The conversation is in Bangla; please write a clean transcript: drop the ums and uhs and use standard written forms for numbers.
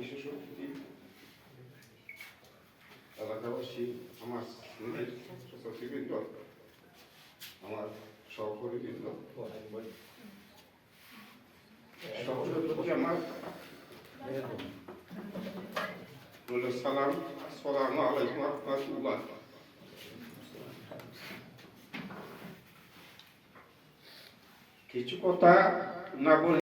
বিশেষজ্ঞ এলাকাবাসী, আমার সচিববৃন্দ, আমার সহকর্মীবৃন্দ, সকলের প্রতি আমার সালাম। আসসালামু আলাইকুম ওয়া রাহমাতুল্লাহ। কিছু কথা না বলে